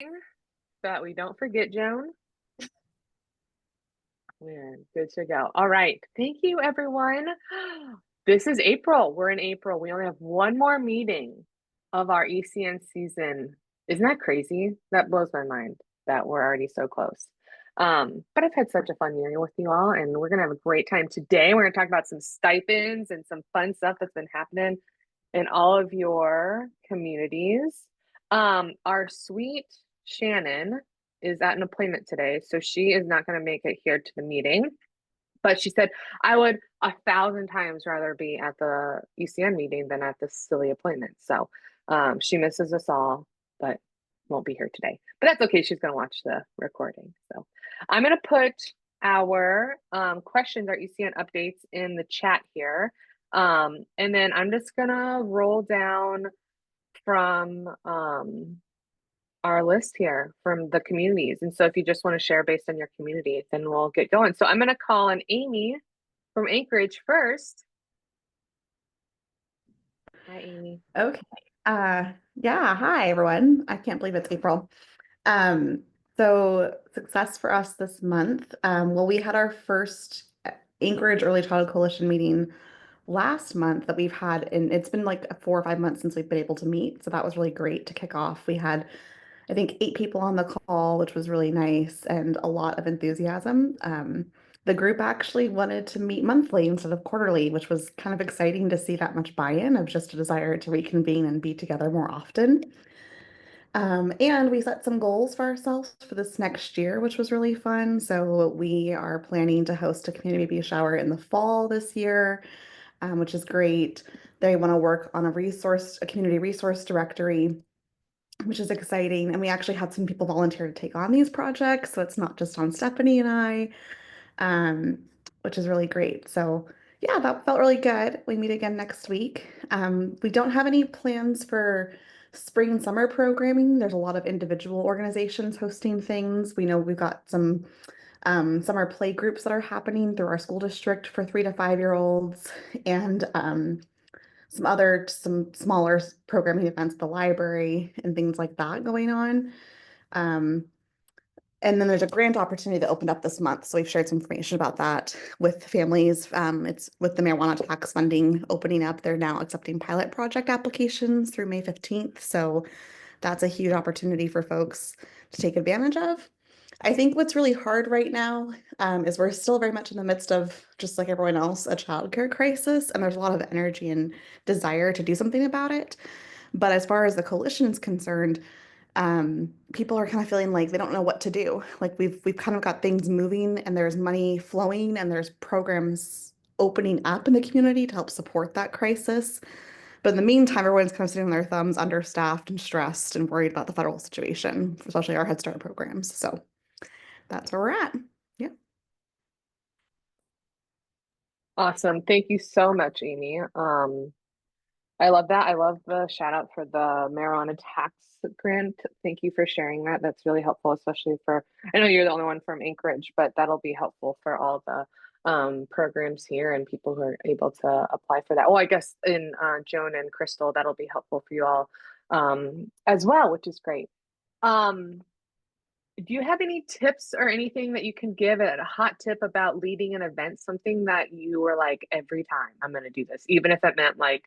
so that we don't forget, Joan. We're good to go. All right. Thank you, everyone. This is April. We're in April. We only have one more meeting of our ECN season. Isn't that crazy? That blows my mind that we're already so close. But I've had such a fun year with you all, and we're gonna have a great time today. We're gonna talk about some stipends and some fun stuff that's been happening in all of your communities. Our sweet Shannon is at an appointment today, so she is not going to make it here to the meeting. But she said, I would 1,000 times rather be at the ECN meeting than at this silly appointment. So she misses us all, but won't be here today. But that's okay. She's going to watch the recording. So I'm going to put our questions, our ECN updates in the chat here. And then I'm just going to roll down from our list here from the communities. And so if you just want to share based on your community, then we'll get going. So I'm going to call on Amy from Anchorage first. Hi, Amy. Okay. Yeah, hi everyone. I can't believe it's April. Um, so success for us this month. Well, we had our first Anchorage Early Childhood Coalition meeting last month that we've had, and it's been like 4 or 5 months since we've been able to meet. So that was really great to kick off. We had, I think, 8 people on the call, which was really nice and a lot of enthusiasm. The group actually wanted to meet monthly instead of quarterly, which was kind of exciting to see that much buy-in of just a desire to reconvene and be together more often. And we set some goals for ourselves for this next year, which was really fun. So we are planning to host a community baby shower in the fall this year, which is great. They want to work on a community resource directory, which is exciting. And we actually had some people volunteer to take on these projects. So it's not just on Stephanie and I, um, which is really great. So yeah, that felt really good. We meet again next week. We don't have any plans for spring and summer programming. There's a lot of individual organizations hosting things. We know we've got some summer play groups that are happening through our school district for 3 to 5 year olds, and some smaller programming events at the library and things like that going on. Um, and then there's a grant opportunity that opened up this month. So we've shared some information about that with families. It's with the marijuana tax funding opening up. They're now accepting pilot project applications through May 15th. So that's a huge opportunity for folks to take advantage of. I think what's really hard right now is we're still very much in the midst of, just like everyone else, a childcare crisis, and there's a lot of energy and desire to do something about it. But as far as the coalition is concerned, people are kind of feeling like they don't know what to do. Like we've kind of got things moving, and there's money flowing, and there's programs opening up in the community to help support that crisis. But in the meantime, everyone's kind of sitting on their thumbs, understaffed and stressed and worried about the federal situation, especially our Head Start programs. So that's where we're at. Yeah. Awesome. Thank you so much, Amy. I love that. I love the shout out for the marijuana tax grant. Thank you for sharing that. That's really helpful, especially for, I know you're the only one from Anchorage, but that'll be helpful for all the programs here and people who are able to apply for that. Well, I guess in Joan and Crystal, that'll be helpful for you all as well, which is great. Um, do you have any tips or anything that you can give, a hot tip about leading an event, something that you were like, every time I'm going to do this, even if it meant like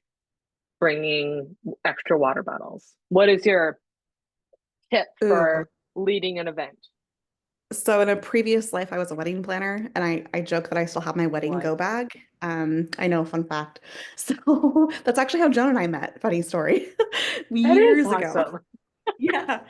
bringing extra water bottles? What is your tip Ooh. for leading an event? So in a previous life, I was a wedding planner, and I joke that I still have my wedding What? go bag. I know, fun fact. So that's actually how Joan and I met. Funny story. That is Years ago. awesome. Yeah.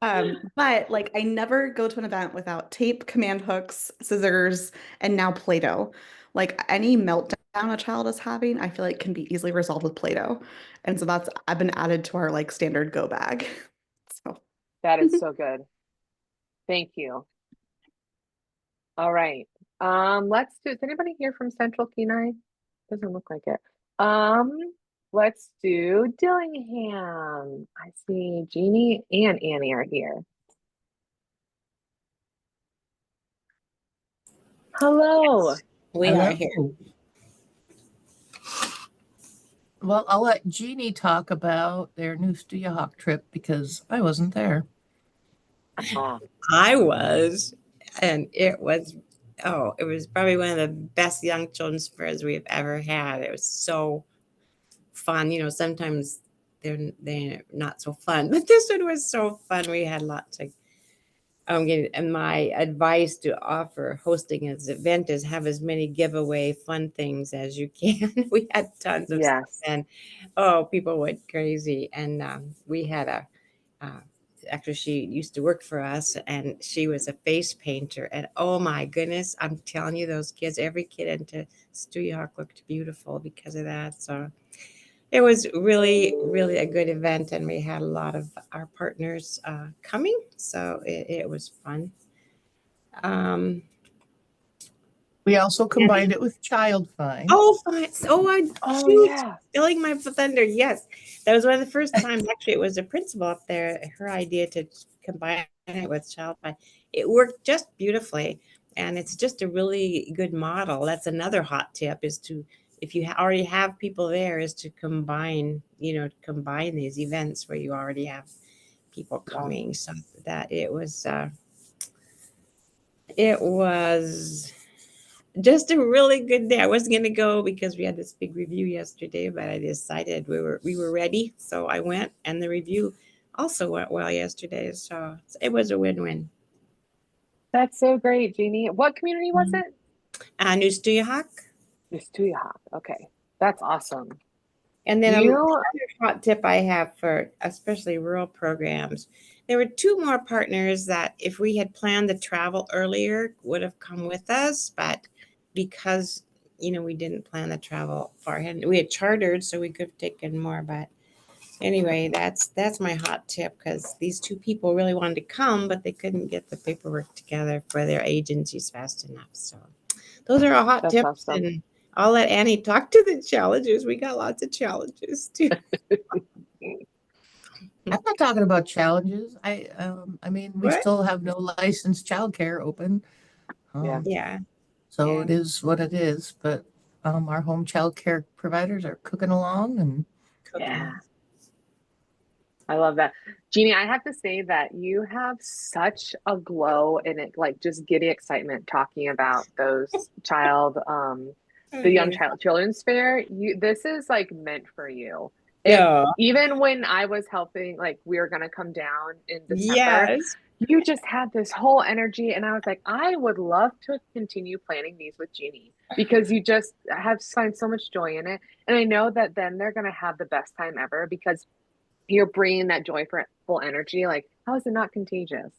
But like I never go to an event without tape, command hooks, scissors, and now Play-Doh. Like any meltdown a child is having, I feel like can be easily resolved with Play-Doh. And so that's I've been added to our like standard go bag. So That is so good. Thank you. All right. Let's do, is anybody here from Central Kenai? Doesn't look like it. Um, let's do Dillingham. I see Jeannie and Annie are here. Hello. Yes, we are Hello. here. Well, I'll let Jeannie talk about their new Stuyahawk trip because I wasn't there. Oh, I was, and it was, oh, it was probably one of the best young children's fairs we've ever had. It was so fun. You know, sometimes they're not so fun, but this one was so fun. We had lots of and my advice to offer hosting an event is have as many giveaway fun things as you can. We had tons of stuff, yes. and oh, people went crazy. And we had a uh, actually she used to work for us, and she was a face painter. And oh my goodness, I'm telling you, those kids, every kid into Stuyahawk looked beautiful because of that. So it was really, really a good event, and we had a lot of our partners coming, so it was fun. Um, We also combined it with Child Find. oh, fine. Oh, Oh, shoot, yeah. stealing my thunder. Yes, that was one of the first times. Actually, it was the principal up there. Her idea to combine it with Child Find. It worked just beautifully, and it's just a really good model. That's another hot tip: is to if you already have people there, is to combine. Combine these events where you already have people Yeah. coming, so that it was just a really good day. I wasn't going to go because we had this big review yesterday, but I decided we were ready, so I went, and the review also went well yesterday, so it was a win-win. That's so great, Jeannie. What community was Mhm. it? News to you, Hawk. It's Tuyahawk. Okay. That's awesome. And then You, another hot tip I have for especially rural programs. There were two more partners that, if we had planned the travel earlier, would have come with us, but because we didn't plan the travel far ahead, we had chartered, so we could have taken more. But anyway, that's my hot tip, because these two people really wanted to come, but they couldn't get the paperwork together for their agencies fast enough. So those are our hot that's tips, awesome. and I'll let Annie talk to the challenges. We got lots of challenges too. I'm not talking about challenges. I mean, we What? still have no licensed childcare open. Yeah. Yeah, So yeah, it is what it is. But our home childcare providers are cooking along and Yeah. cooking. I love that. Jeannie, I have to say that you have such a glow in it, like just giddy excitement talking about those the young Okay. children's fair. This is like meant for you. It Yeah. even when I was helping, like we were gonna come down in December, Yes. you just had this whole energy, and I was like, I would love to continue planning these with Jeannie because you just have find so much joy in it. And I know that then they're gonna have the best time ever because you're bringing that joyful energy. Like, how is it not contagious?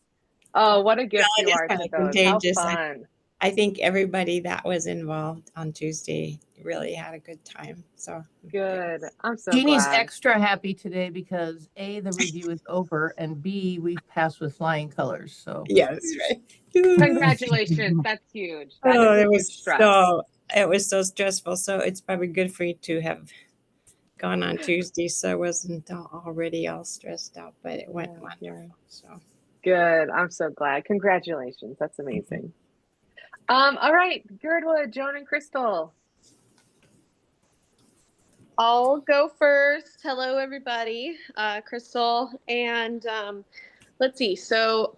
Oh, what a gift It you is are kind to of those. How contagious. fun. I think everybody that was involved on Tuesday really had a good time. So it Good. was, I'm so Jeannie's glad. extra happy today because A, the review is over, and B, we've passed with flying colors. So yes, right. Ooh. Congratulations. That's huge. That is Oh, a huge stress. it was so stressful. So it's probably good for you to have gone on Tuesday, so I wasn't already all stressed out, but it went Yeah, yeah. wonderful. So Good. I'm so glad. Congratulations. That's amazing. All right, Girdwood, Joan, and Crystal. I'll go first. Hello, everybody. Crystal. And let's see. So,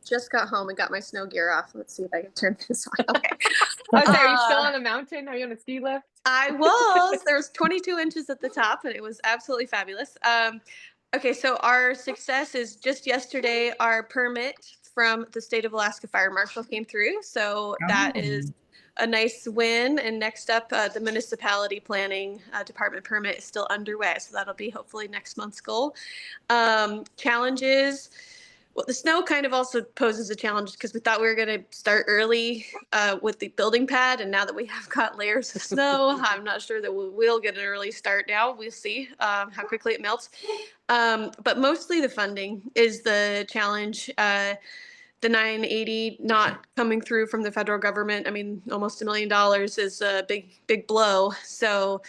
just got home and got my snow gear off. Let's see if I can turn this on. Okay. Oh, sorry, are you still on a mountain? Are you on a ski lift? I was. There was 22 inches at the top, and it was absolutely fabulous. Okay, so our success is just yesterday, our permit from the state of Alaska Fire Marshal came through. So that is a nice win. And next up, the municipality planning department permit is still underway. So that'll be hopefully next month's goal. Challenges. Well, the snow kind of also poses a challenge because we thought we were going to start early with the building pad. And now that we have got layers of snow, I'm not sure that we will get an early start now. We'll see how quickly it melts. But mostly the funding is the challenge. The 980 not coming through from the federal government. I mean, almost $1 million is a big blow. So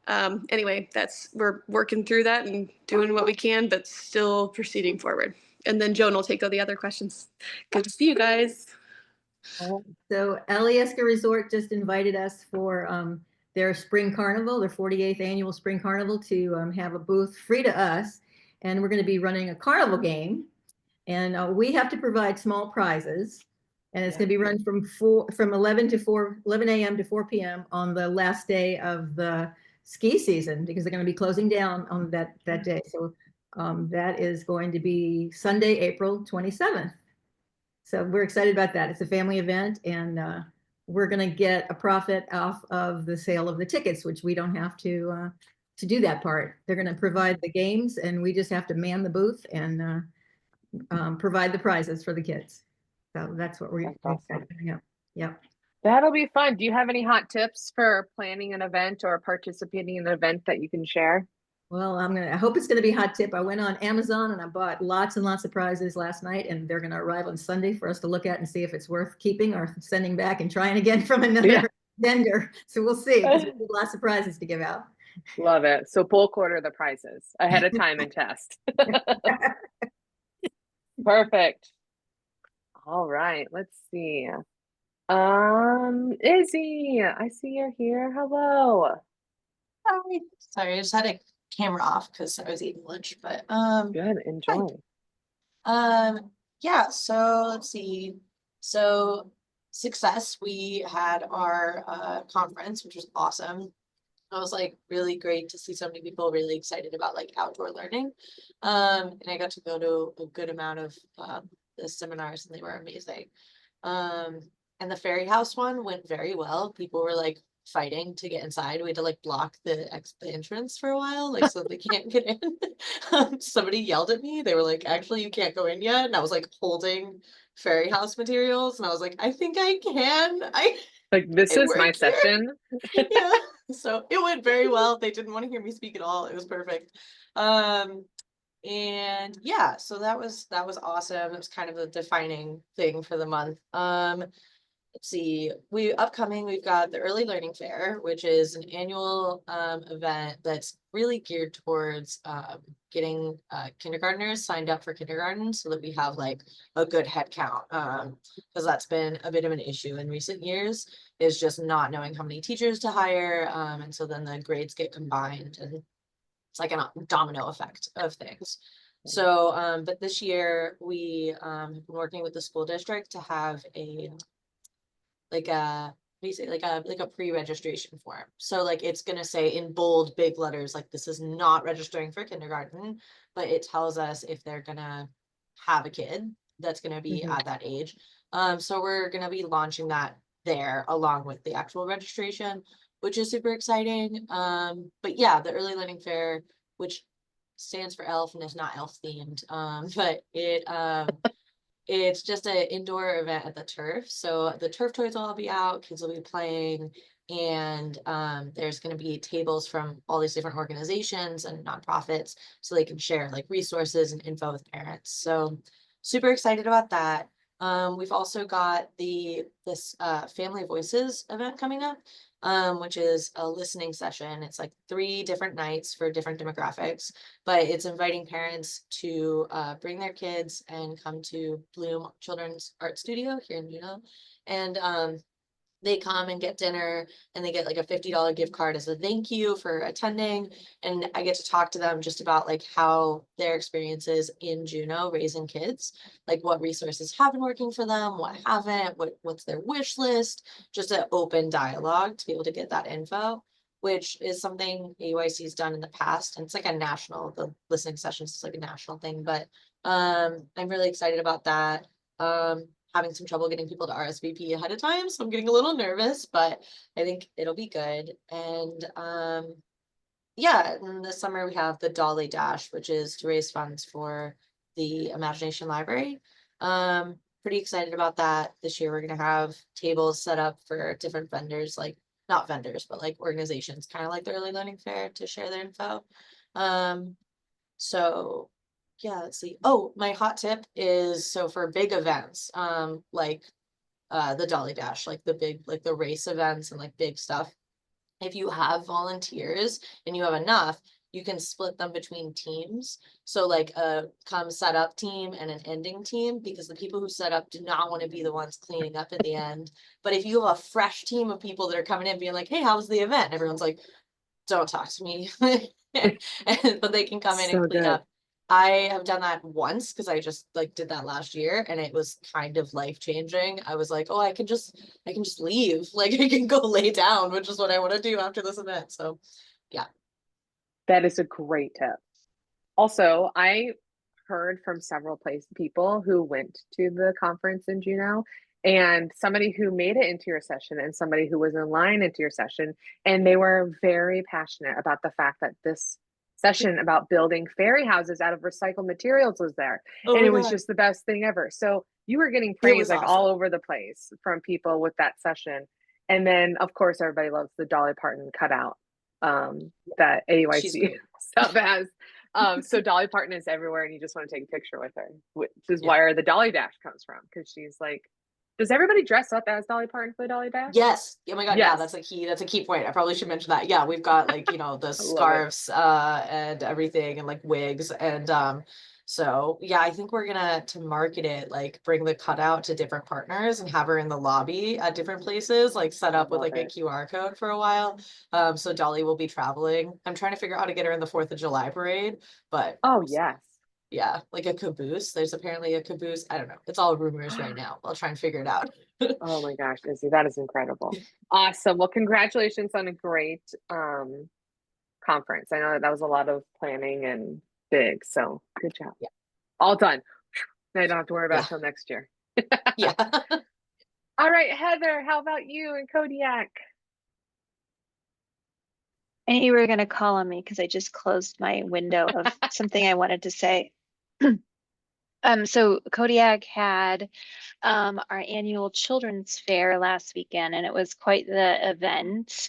anyway, we're working through that and doing what we can, but still proceeding forward. And then Joan will take all the other questions. Good to see you guys. So Alyeska Resort just invited us for their spring carnival, their 48th annual spring carnival, to have a booth free to us. And we're going to be running a carnival game. And we have to provide small prizes. And it's going to be run from 11 a.m. to 4 p.m. on the last day of the ski season, because they're going to be closing down on that day. So that is going to be Sunday, April 27th. So we're excited about that. It's a family event, and we're going to get a profit off of the sale of the tickets, which we don't have to do that part. They're going to provide the games, and we just have to man the booth and provide the prizes for the kids. So that's what we're awesome. doing. Yeah. That'll be fun. Do you have any hot tips for planning an event or participating in an event that you can share? Well, I hope it's gonna be a hot tip. I went on Amazon and I bought lots and lots of prizes last night, and they're gonna arrive on Sunday for us to look at and see if it's worth keeping or sending back and trying again from another vendor. So we'll see, because we have lots of prizes to give out. Love it. So bulk order the prizes ahead of time and test. Perfect. All right, let's see. Izzy, I see you're here. Hello. Hi. Sorry, I just had a camera off because I was eating lunch, but Good, enjoy. yeah, so let's see. So Success, we had our conference, which was awesome. It was like really great to see so many people really excited about like outdoor learning. And I got to go to a good amount of the seminars, and they were amazing. And the Fairy House one went very well. People were like fighting to get inside. We had to like block the entrance for a while, like so they can't get in. Somebody yelled at me. They were like, "Actually, you can't go in yet." And I was like holding Fairy House materials, and I was like, "I think I can." Like, this is my session. Yeah. So it went very well. They didn't want to hear me speak at all. It was perfect. And yeah, so that was awesome. It was kind of a defining thing for the month. Let's see, we've got the Early Learning Fair, which is an annual event that's really geared towards getting kindergartners signed up for kindergarten, so that we have like a good head count, because that's been a bit of an issue in recent years, is just not knowing how many teachers to hire, and so then the grades get combined, and it's like a domino effect of things. So but this year we have been working with the school district to have a basically like a pre-registration form. So like it's gonna say in bold big letters, like this is not registering for kindergarten, but it tells us if they're gonna have a kid that's gonna be at that age. So we're gonna be launching that there along with the actual registration, which is super exciting. But yeah, the Early Learning Fair, which stands for ELF and is not ELF themed, but it's just an indoor event at the turf. So the turf toys will all be out, kids will be playing, and there's going to be tables from all these different organizations and nonprofits, so they can share like resources and info with parents. So super excited about that. We've also got this Family Voices event coming up, which is a listening session. It's like 3 different nights for different demographics, but it's inviting parents to bring their kids and come to Bloom Children's Art Studio here in Juneau. And they come and get dinner, and they get like a $50 gift card as a thank you for attending. And I get to talk to them just about like how their experiences in Juneau raising kids, like what resources have been working for them, what haven't, what's their wish list, just an open dialogue to be able to get that info, which is something AYC has done in the past. And it's like the listening sessions is like a national thing, but I'm really excited about that. Having some trouble getting people to RSVP ahead of time, so I'm getting a little nervous, but I think it'll be good. And yeah, in the summer we have the Dolly Dash, which is to raise funds for the Imagination Library. Pretty excited about that. This year we're gonna have tables set up for different vendors, like not vendors, but like organizations, kind of like the Early Learning Fair, to share their info. So yeah, let's see. Oh, my hot tip is, so for big events, like the Dolly Dash, like the big, like the race events and like big stuff, if you have volunteers and you have enough, you can split them between teams. So like a come set up team and an ending team, because the people who set up do not want to be the ones cleaning up at the end. But if you have a fresh team of people that are coming in being like, hey, how was the event? And everyone's like, don't talk to me. But they can come in and clean up. I have done that once because I just like did that last year and it was kind of life changing. I was like, oh, I can just leave. Like I can go lay down, which is what I want to do after this event. So yeah. That is a great tip. Also, I heard from several people who went to the conference in Juneau, and somebody who made it into your session and somebody who was in line into your session, and they were very passionate about the fact that this session about building fairy houses out of recycled materials was there. Oh And my it was God. just the best thing ever. So you were getting It praise was like all awesome. over the place from people with that session. And then of course everybody loves the Dolly Parton cutout that She's AYC great. stuff has. So Dolly Parton is everywhere and you just want to take a picture with her, which is Yeah. where the Dolly Dash comes from. Because she's like, does everybody dress up as Dolly Parton for the Dolly Dash? Yes. Oh my God. Yeah, Yes. that's a key point. I probably should mention that. Yeah, we've got like, the I love it. scarves and everything and like wigs and so yeah, I think we're gonna to market it, like bring the cutout to different partners and have her in the lobby at different places, like set I up with love like a it. QR code for a while. So Dolly will be traveling. I'm trying to figure out how to get her in the 4th of July parade, but Oh, we'll see. yes. Yeah, like a caboose. There's apparently a caboose. I don't know. It's all rumors right now. I'll try and figure it out. Oh my gosh, Izzy, that is incredible. Awesome. Well, congratulations on a great conference. I know that was a lot of planning and big, so good job. Yeah. All done. Now I don't have to worry about Yeah. it till next year. Yeah. All right, Heather, how about you in Kodiak? I knew you were going to call on me because I just closed my window of something I wanted to say. So Kodiak had our annual children's fair last weekend, and it was quite the event.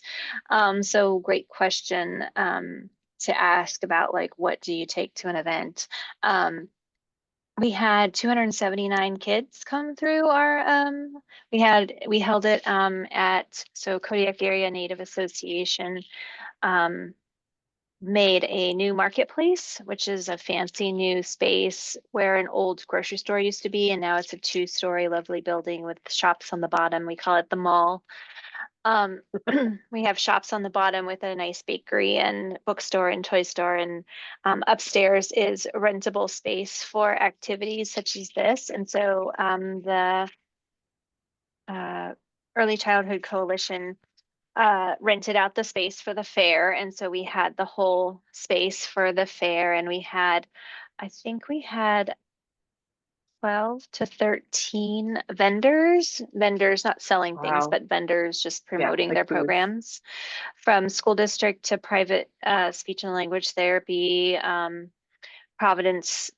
So great question to ask about, like, what do you take to an event? We had 279 kids come through our we held it at Kodiak Area Native Association made a new marketplace, which is a fancy new space where an old grocery store used to be, and now it's a 2-story lovely building with shops on the bottom. We call it the mall. Um, we have shops on the bottom with a nice bakery and bookstore and toy store, and upstairs is a rentable space for activities such as this. And so the Early Childhood Coalition rented out the space for the fair. And so we had the whole space for the fair, and I think we had 12 to 13 vendors not selling things, Wow. but vendors just Yeah, promoting like their booths. programs, from school district to private speech and language therapy. Providence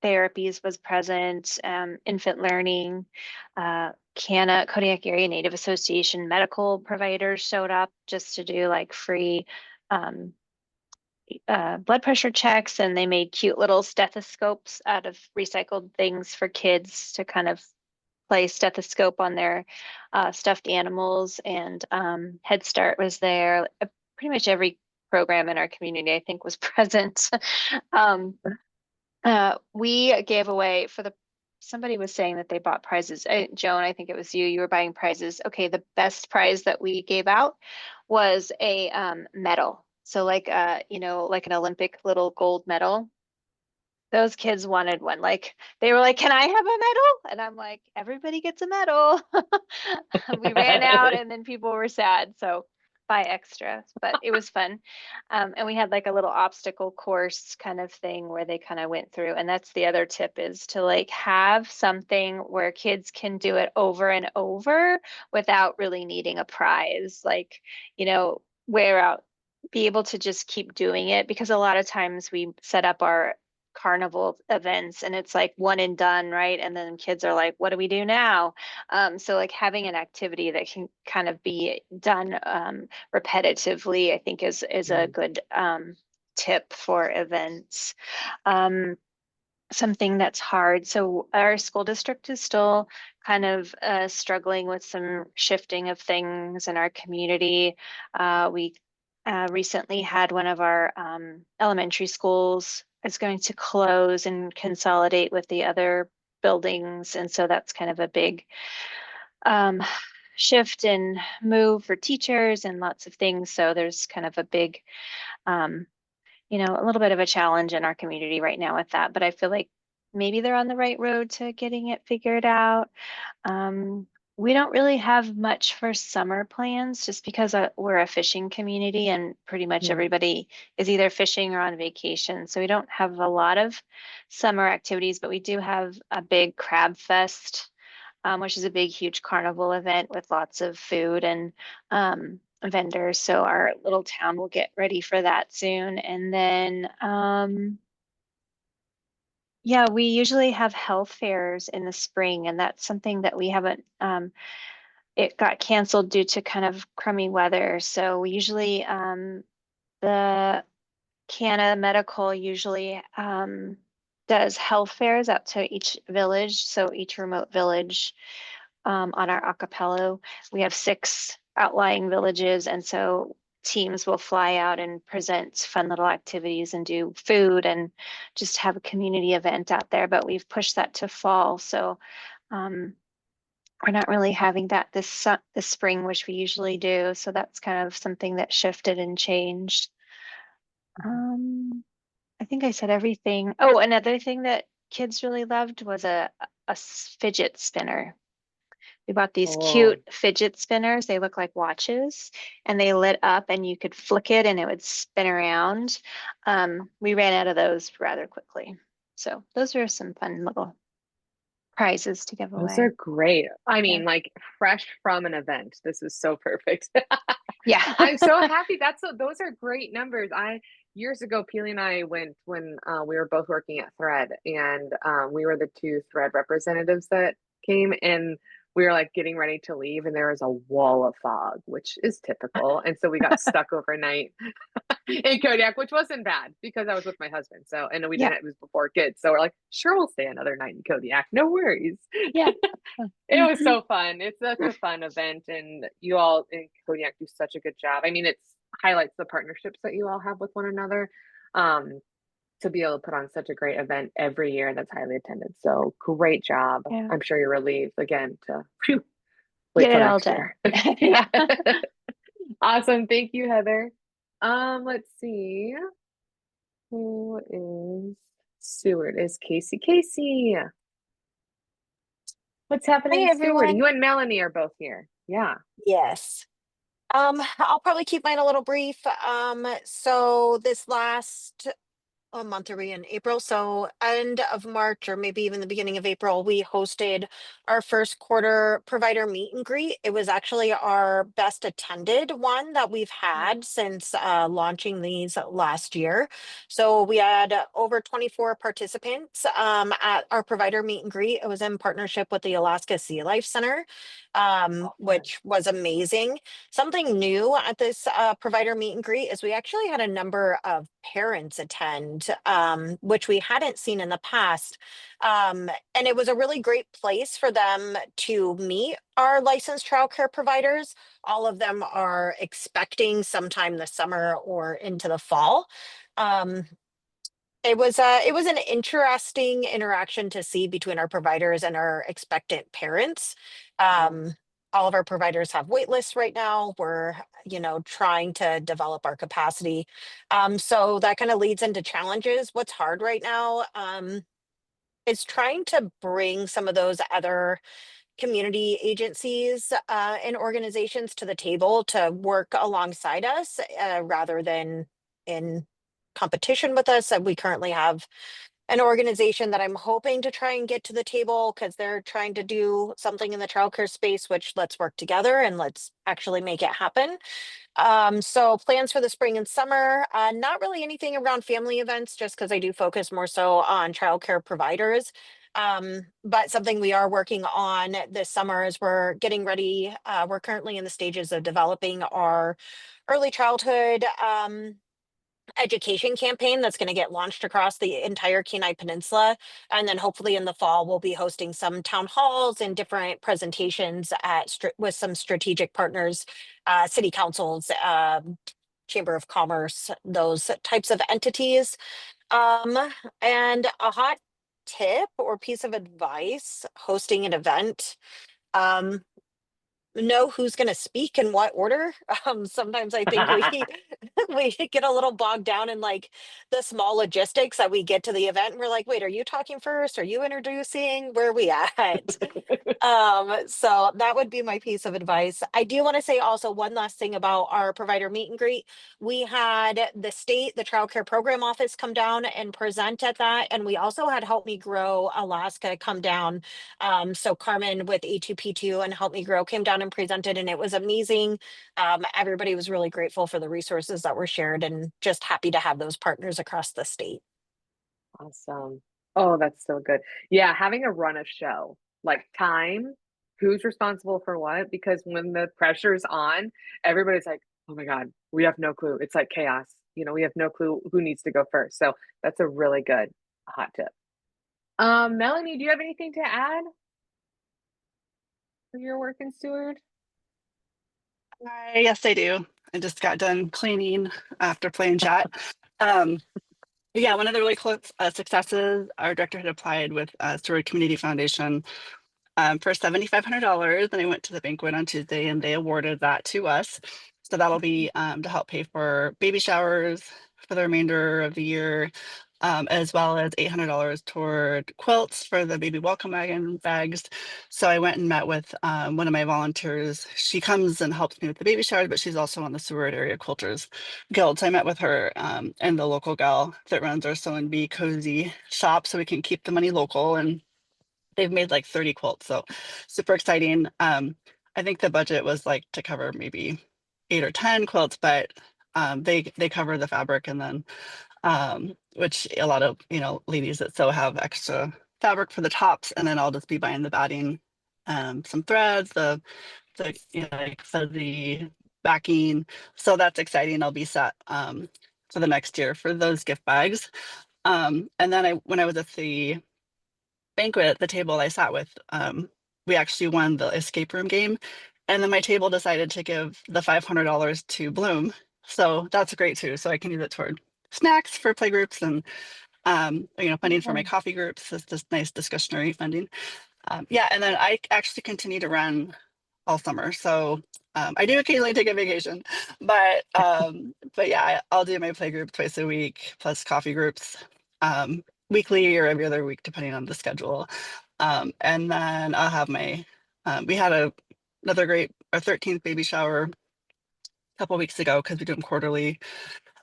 Therapies was present, infant learning, Kodiak Area Native Association medical providers showed up just to do like free um, blood pressure checks, and they made cute little stethoscopes out of recycled things for kids to kind of play stethoscope on their stuffed animals. And Head Start was there. Pretty much every program in our community, I think, was present. We gave away somebody was saying that they bought prizes. Joan, I think it was you. You were buying prizes. Okay, the best prize that we gave out was a medal. So like like an Olympic little gold medal. Those kids wanted one. Like they were like, "Can I have a medal?" And I'm like, "Everybody gets a medal." We ran out, and then people were sad. So buy extra, but it was fun. And we had like a little obstacle course kind of thing where they kind of went through. And that's the other tip, is to like have something where kids can do it over and over without really needing a prize. Like, wear out, be able to just keep doing it, because a lot of times we set up our carnival events and it's like one and done, right? And then kids are like, what do we do now? So like having an activity that can kind of be done repetitively, I think is a good tip for events. Something that's hard. So our school district is still kind of struggling with some shifting of things in our community. We recently had one of our elementary schools is going to close and consolidate with the other buildings. And so that's kind of a big shift and move for teachers and lots of things. So there's kind of a big a little bit of a challenge in our community right now with that, but I feel like maybe they're on the right road to getting it figured out. We don't really have much for summer plans just because we're a fishing community and pretty much Yeah. everybody is either fishing or on vacation. So we don't have a lot of summer activities, but we do have a big crab fest, which is a big, huge carnival event with lots of food and vendors. So our little town will get ready for that soon. And then, yeah, we usually have health fairs in the spring, and that's something that we haven't, it got canceled due to kind of crummy weather. So we usually, the Canada Medical usually does health fairs out to each village. So each remote village on our acapello, we have 6 outlying villages. And so teams will fly out and present fun little activities and do food and just have a community event out there. But we've pushed that to fall. So um, we're not really having that this spring, which we usually do. So that's kind of something that shifted and changed. I think I said everything. Oh, another thing that kids really loved was a fidget spinner. We bought these Oh, cute fidget spinners. They look like watches and they lit up and you could flick it and it would spin around. We ran out of those rather quickly. So those are some fun little prizes to give those away. are great. I Yeah. mean, like fresh from an event. This is so perfect. Yeah. I'm so happy. Those are great numbers. I Years ago, Peely and I went when we were both working at Thread, and we were the 2 Thread representatives that came, and we were like getting ready to leave, and there was a wall of fog, which is typical, and so we got stuck overnight in Kodiak, which wasn't bad because I was with my husband. So, and we Yeah. didn't, it was before kids. So we're like, sure, we'll stay another night in Kodiak. No worries. Yeah. It was Mhm. so fun. It's such a fun event, and you all in Kodiak do such a good job. I mean, it's highlights the partnerships that you all have with one another. Um, to be able to put on such a great event every year that's highly attended. So great job. Yeah. I'm sure you're relieved again to wait Get till it all next done. year. Yeah. Awesome. Thank you, Heather. Let's see. Who is Seward? Is Casey. Casey, what's happening Hey in Seward? everyone. You and Melanie are both here. Yeah. Yes. I'll probably keep mine a little brief. So this last a month are we in April? So end of March or maybe even the beginning of April, we hosted our first quarter provider meet and greet. It was actually our best attended one that we've had since launching these last year. So we had over 24 participants at our provider meet and greet. It was in partnership with the Alaska Sea Life Center, which was amazing. Something new at this provider meet and greet is we actually had a number of parents attend, which we hadn't seen in the past. And it was a really great place for them to meet our licensed childcare providers. All of them are expecting sometime this summer or into the fall. Um, it was an interesting interaction to see between our providers and our expectant parents. All of our providers have wait lists right now. We're, trying to develop our capacity. So that kind of leads into challenges. What's hard right now is trying to bring some of those other community agencies and organizations to the table to work alongside us rather than in competition with us. We currently have an organization that I'm hoping to try and get to the table because they're trying to do something in the childcare space, which let's work together and let's actually make it happen. So plans for the spring and summer, not really anything around family events, just because I do focus more so on childcare providers. But something we are working on this summer is we're getting ready. We're currently in the stages of developing our early childhood education campaign that's going to get launched across the entire Kenai Peninsula. And then hopefully in the fall, we'll be hosting some town halls and different presentations with some strategic partners, city councils, Chamber of Commerce, those types of entities. And a hot tip or piece of advice hosting an event. Um, know who's going to speak in what order. Sometimes I think we we get a little bogged down in like the small logistics that we get to the event and we're like, wait, are you talking first? Are you introducing? Where are we at? So that would be my piece of advice. I do want to say also one last thing about our provider meet and greet. We had the state, the child care program office come down and present at that. And we also had Help Me Grow Alaska come down. So Carmen with A2P2 and Help Me Grow came down and presented, and it was amazing. Everybody was really grateful for the resources that were shared and just happy to have those partners across the state. Awesome. Oh, that's so good. Yeah, having a run of show, like time, who's responsible for what? Because when the pressure's on, everybody's like, oh my God, we have no clue. It's like chaos. You know, we have no clue who needs to go first. So that's a really good hot tip. Melanie, do you have anything to add for your work in Steward? Yes, I do. I just got done cleaning after playing chat. Um, yeah, one of the really close successes, our director had applied with Steward Community Foundation for $7,500, and I went to the banquet on Tuesday, and they awarded that to us. So that'll be to help pay for baby showers for the remainder of the year, as well as $800 toward quilts for the baby welcome wagon bags. So I went and met with one of my volunteers. She comes and helps me with the baby showers, but she's also on the Seward Area Quilters Guild. So I met with her and the local gal that runs our Sew and Be Cozy shop, so we can keep the money local. And they've made like 30 quilts, so super exciting. I think the budget was like to cover maybe 8 or 10 quilts, but they cover the fabric, and then which a lot of ladies that sew have extra fabric for the tops, and then I'll just be buying the batting, some threads, the like fuzzy backing. So that's exciting. I'll be set for the next year for those gift bags. And then when I was at the banquet at the table I sat with, we actually won the escape room game. And then my table decided to give the $500 to Bloom. So that's great too. So I can use it toward snacks for playgroups and, funding for my coffee groups. It's just nice discretionary funding. Yeah, and then I actually continue to run all summer. So I do occasionally take a vacation, but yeah, I'll do my playgroup twice a week plus coffee groups weekly or every other week, depending on the schedule. And then I'll have we had another great, our 13th baby shower a couple weeks ago because we do them quarterly.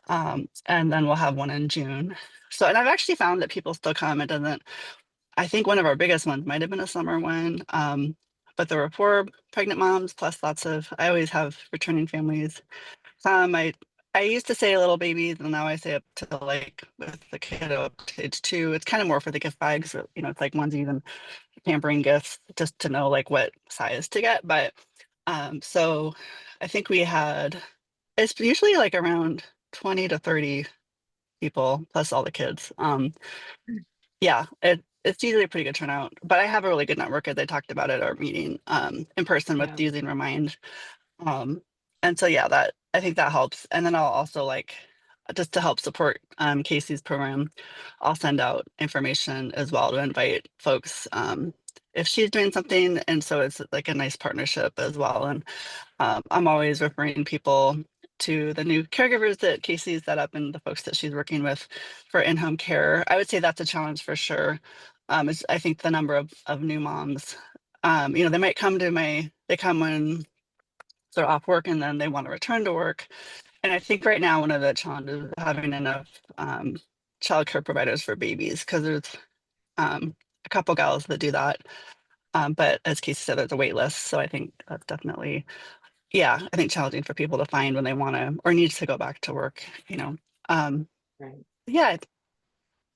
And then we'll have one in June. So, and I've actually found that people still come. I think one of our biggest ones might have been a summer one. But there were 4 pregnant moms plus I always have returning families. I used to say little babies, and now I say up to like with the kid up to age 2. It's kind of more for the gift bags, it's like onesies and pampering gifts just to know like what size to get. But so I think it's usually like around 20 to 30 people plus all the kids. Yeah, it's usually a pretty good turnout, but I have a really good network, as I talked about at our meeting in person with Yeah. using Remind. And so yeah, that I think that helps. And then I'll also just to help support Casey's program, I'll send out information as well to invite folks if she's doing something. And so it's like a nice partnership as well. And I'm always referring people to the new caregivers that Casey's set up and the folks that she's working with for in-home care. I would say that's a challenge for sure. I think the number of new moms, they might they come when they're off work and then they want to return to work. And I think right now one of the challenges is having enough childcare providers for babies, because there's a couple gals that do that. But as Casey said, there's a wait list. So I think that's definitely, yeah, I think challenging for people to find when they want to or need to go back to work. Right. Yeah, I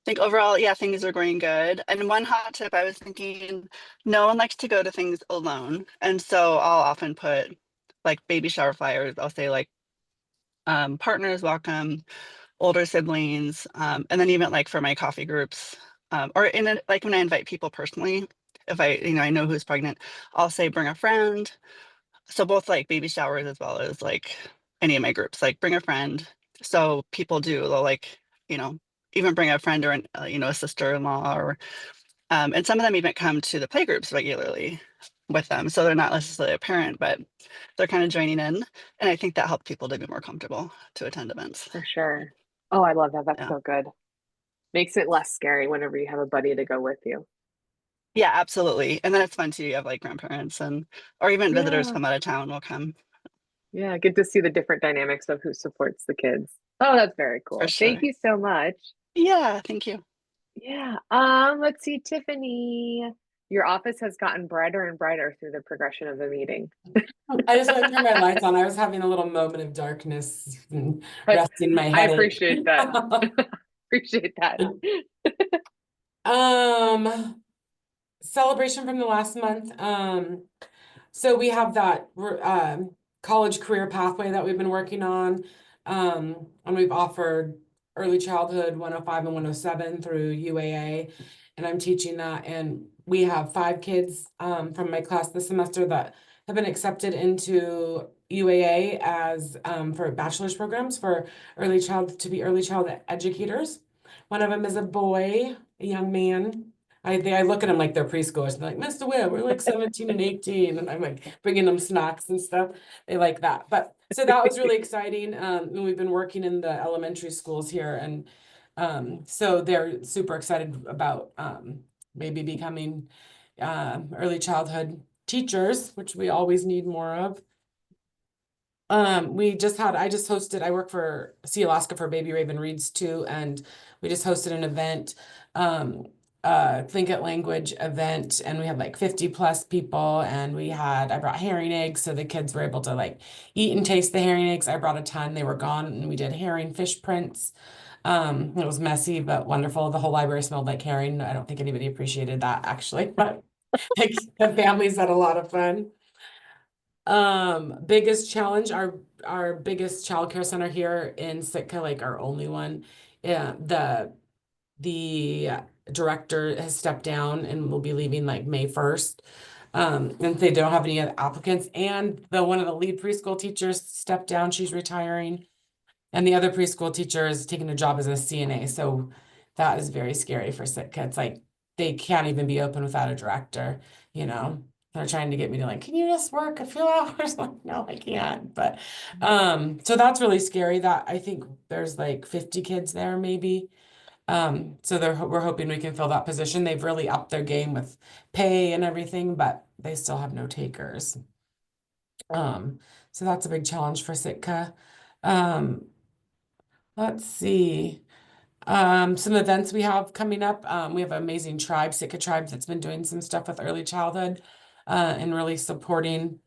think overall, yeah, things are going good. And one hot tip, I was thinking, no one likes to go to things alone. And so I'll often put like baby shower flyers. I'll say like partners welcome, older siblings, and then even like for my coffee groups, or like when I invite people personally, if I know who's pregnant, I'll say bring a friend. So both like baby showers as well as like any of my groups, like bring a friend. So people they'll like, even bring a friend or a sister-in-law, or and some of them even come to the playgroups regularly. with them. So they're not necessarily a parent, but they're kind of joining in. And I think that helped people to be more comfortable to attend events. For sure. Oh, I love that. That's Yeah. so good. Makes it less scary whenever you have a buddy to go with you. Yeah, absolutely. And then it's fun too. You have like grandparents and or even visitors Yeah. come out of town will come Yeah. Get to see the different dynamics of who supports the kids. Oh, that's very for cool. Thank sure. you so much. Yeah, thank you. Yeah. Let's see, Tiffany. Your office has gotten brighter and brighter through the progression of the meeting. I just want to turn my lights on. I was having a little moment of darkness and But resting my I headache. appreciate that. Appreciate that. Celebration from the last month. So we have that college career pathway that we've been working on. And we've offered early childhood 105 and 107 through UAA. And I'm teaching that. And we have 5 kids from my class this semester that have been accepted into UAA as for bachelor's programs for early child to be early child educators. One of them is a boy, a young man. I look at them like they're preschoolers. They're like, Mr. Webb, we're like 17 and 18. And I'm like bringing them snacks and stuff. They like that. But so that was really exciting. And we've been working in the elementary schools here. And so they're super excited about maybe becoming early childhood teachers, which we always need more of. I just hosted, I work for See Alaska for Baby Raven Reads too, and we just hosted an event, Think It Language event, and we had like 50 plus people, and I brought herring eggs, so the kids were able to like eat and taste the herring eggs. I brought a ton, they were gone, and we did herring fish prints. It was messy, but wonderful. The whole library smelled like herring. I don't think anybody appreciated that actually, but like, the families had a lot of fun. Biggest challenge, our biggest childcare center here in Sitka, like our only one, the director has stepped down and will be leaving like May 1st. And they don't have any other applicants, and one of the lead preschool teachers stepped down, she's retiring. And the other preschool teacher is taking a job as a CNA, so that is very scary for Sitka. It's like they can't even be open without a director, you know. They're trying to get me to like, can you just work a few hours? Like, no, I can't. But so that's really scary. That I think there's like 50 kids there, maybe. So we're hoping we can fill that position. They've really upped their game with pay and everything, but they still have no takers. So that's a big challenge for Sitka. Let's see. Some events we have coming up. We have an amazing tribe, Sitka tribe, that's been doing some stuff with early childhood, and really supporting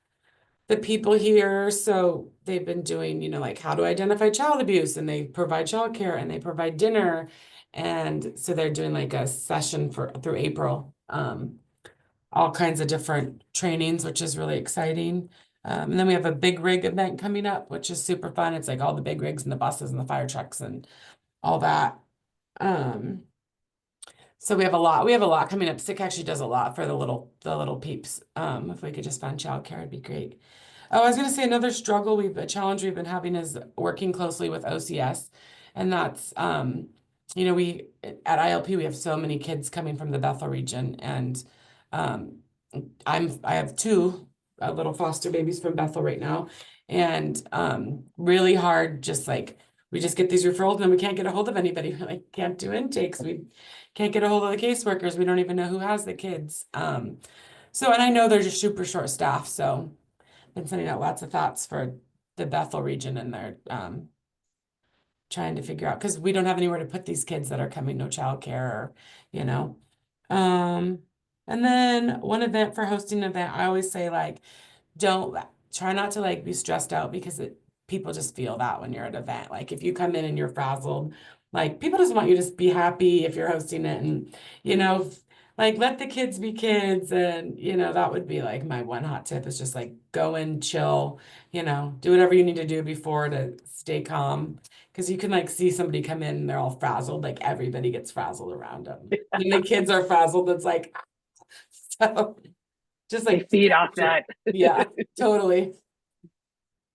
the people here. So they've been doing, like how to identify child abuse, and they provide childcare and they provide dinner. And so they're doing like a session through April, all kinds of different trainings, which is really exciting. And then we have a big rig event coming up, which is super fun. It's like all the big rigs and the buses and the fire trucks and all that. So we have a lot coming up. Sick actually does a lot for the little peeps. If we could just find childcare, it'd be great. Oh, I was gonna say another a challenge we've been having is working closely with OCS. And that's we at ILP we have so many kids coming from the Bethel region, and I have 2 little foster babies from Bethel right now, and really hard, just like we just get these referrals and then we can't get a hold of anybody. We like can't do intakes. We can't get a hold of the caseworkers. We don't even know who has the kids. So, and I know they're just super short staffed. So been sending out lots of thoughts for the Bethel region, and they're trying to figure out, because we don't have anywhere to put these kids that are coming, no childcare, or, you know. And then one event for hosting an event, I always say like, try not to like be stressed out, because people just feel that when you're at an event. Like if you come in and you're frazzled, like people just want you to be happy if you're hosting it, and like let the kids be kids. And that would be like my one hot tip, is just like go and chill, do whatever you need to do before to stay calm, because you can like see somebody come in and they're all frazzled, like everybody gets frazzled around them. And the kids are frazzled, it's like so just They like feed off that. yeah, totally.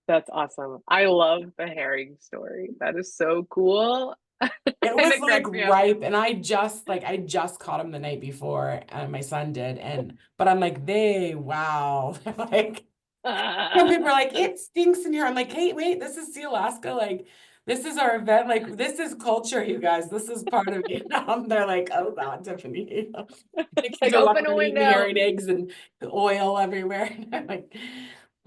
That's awesome. I love the herring story. That is so cool. It And was it like cracks me up. ripe, and I just caught him the night before, and my son did, but I'm like, wow, like people are like, it stinks in here. I'm like, hey, wait, this is Alaska, like this is our event, like this is culture, you guys. This is part of Vietnam. They're like, oh God, Tiffany. The kids Like, are open a eating window. hearing eggs and oil everywhere. I'm like,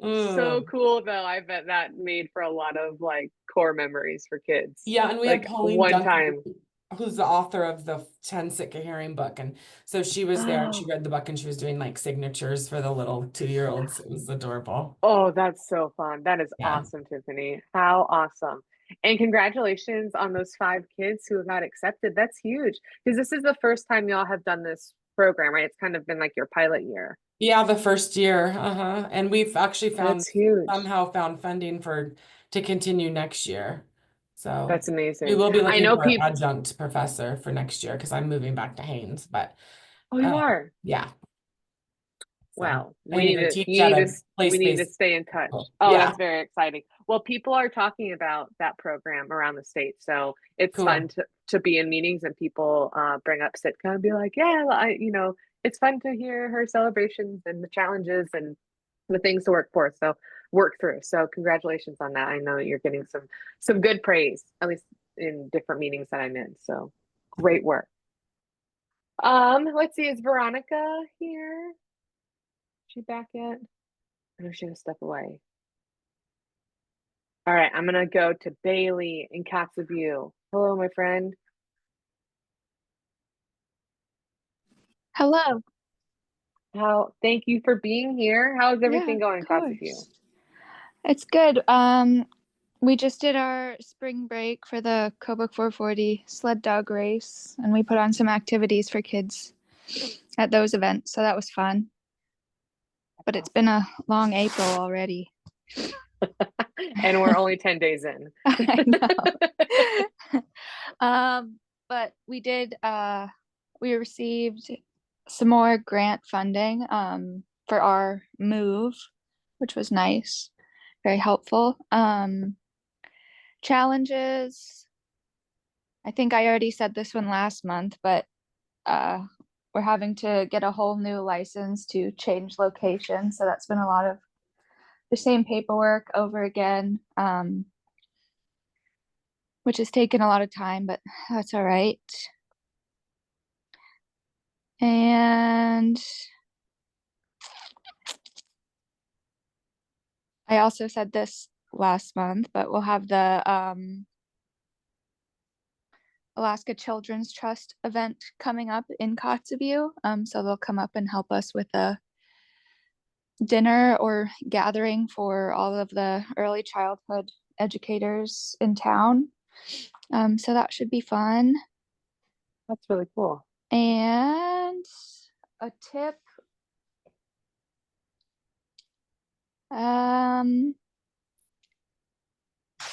So ugh. cool though. I bet that made for a lot of like core memories for kids. Yeah, and we Like have Pauline one Duncan, time. who's the author of the 10 Sitka Herring book. And so she was there and she read the book and she was doing like signatures for the little 2-year-olds. It was adorable. Oh, that's so fun. That is Yeah. awesome, Tiffany. How awesome. And congratulations on those 5 kids who have got accepted. That's huge because this is the first time y'all have done this program, right? It's kind of been like your pilot year. Yeah, the first year. And we've actually That's huge. somehow found funding to continue next year. So That's we amazing. will be I looking know for an people. adjunct professor for next year because I'm moving back to Haynes, but Oh, you are? yeah. So Wow. I need to teach at a We need to place-based stay in touch. school. Oh, Yeah, that's very exciting. Well, people are talking about that program around the state. So it's cool. fun to be in meetings and people bring up Sitka and be like, yeah, it's fun to hear her celebrations and the challenges and the things to work through. So congratulations on that. I know you're getting some good praise, at least in different meetings that I'm in. So great work. Let's see, is Veronica here? She back yet? I know she had to step away. All right, I'm gonna go to Bailey in Kotzebue. Hello, my friend. Hello. Thank you for being here. How's everything going in Kotzebue? It's good. We just did our spring break for the Kobuk 440 sled dog race, and we put on some activities for kids at those events, so that was fun. But it's been a long April already. And we're only 10 days in. I know. But we received some more grant funding for our move, which was nice, very helpful. Challenges, I think I already said this one last month, but we're having to get a whole new license to change location, so that's been a lot of the same paperwork over again, which has taken a lot of time, but that's all right. And I also said this last month, but we'll have the Alaska Children's Trust event coming up in Kotzebue. So they'll come up and help us with a dinner or gathering for all of the early childhood educators in town. So that should be fun. That's really cool. And a tip.